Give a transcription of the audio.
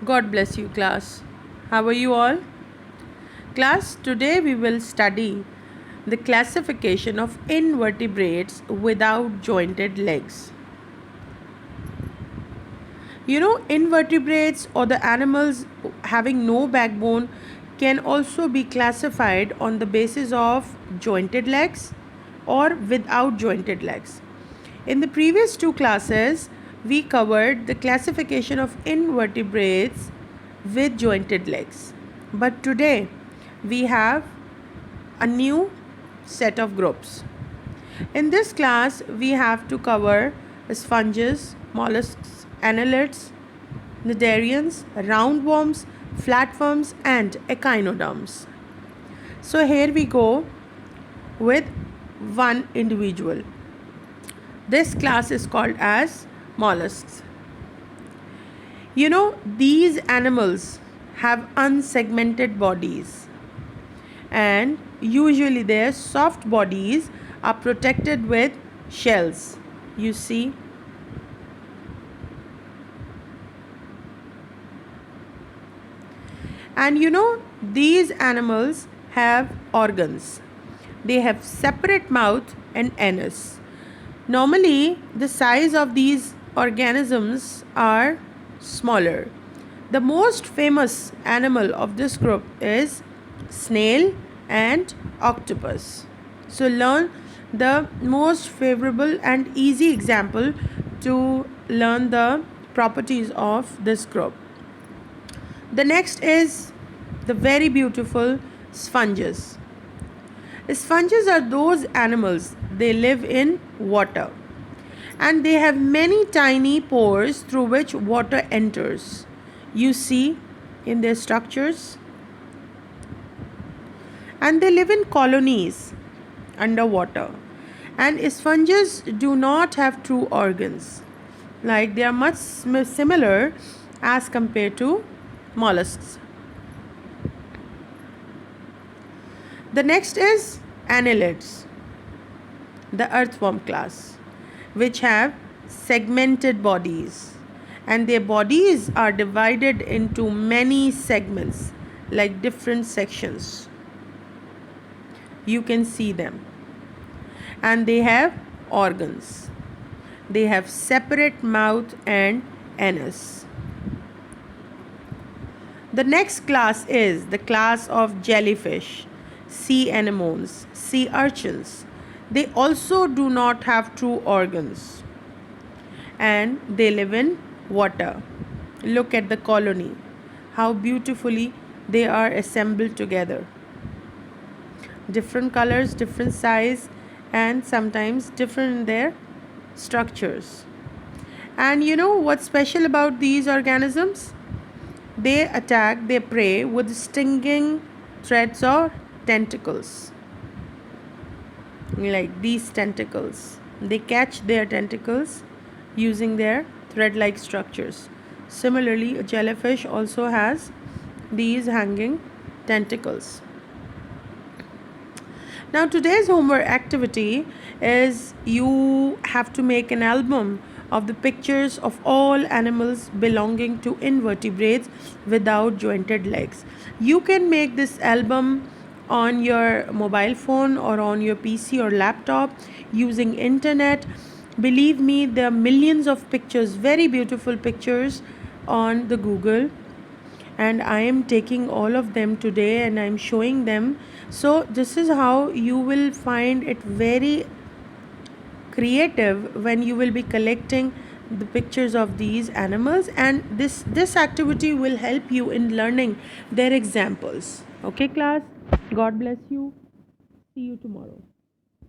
God bless you, class. How are you all? Class, today we will study the classification of invertebrates without jointed legs. Invertebrates or the animals having no backbone can also be classified on the basis of jointed legs or without jointed legs. In the previous two classes, we covered the classification of invertebrates with jointed legs. But today, we have a new set of groups. In this class, we have to cover sponges, mollusks, annelids, cnidarians, roundworms, flatworms, and echinoderms. So here we go with one individual. This class is called as mollusks. These animals have unsegmented bodies, and usually their soft bodies are protected with shells. You see, and these animals have organs. They have separate mouth and anus. Normally, the size of these organisms are smaller. The most famous animal of this group is snail and octopus. So learn the most favorable and easy example to learn the properties of this group. The next is the very beautiful sponges. Sponges are those animals, they live in water, and they have many tiny pores through which water enters. You see in their structures, and they live in colonies underwater. And sponges do not have true organs, like they are much similar as compared to mollusks. The next is annelids, the earthworm class, which have segmented bodies, and their bodies are divided into many segments, like different sections. You can see them, and they have organs. They have separate mouth and anus. The next class is the class of jellyfish, sea anemones, sea urchins. They also do not have true organs, and they live in water. Look at the colony, how beautifully they are assembled together. Different colors, different size, and sometimes different in their structures. And you know what's special about these organisms? They attack their prey with stinging threads or tentacles, like these tentacles. They catch their tentacles using their thread like structures. Similarly, a jellyfish also has these hanging tentacles. Now, today's homework activity is you have to make an album of the pictures of all animals belonging to invertebrates without jointed legs. You can make this album on your mobile phone or on your PC or laptop using internet. Believe me, there are millions of pictures, very beautiful pictures on the Google, and I am taking all of them today and I'm showing them. So this is how you will find it very creative when you will be collecting the pictures of these animals, and this activity will help you in learning their examples. Okay, class, God bless you. See you tomorrow.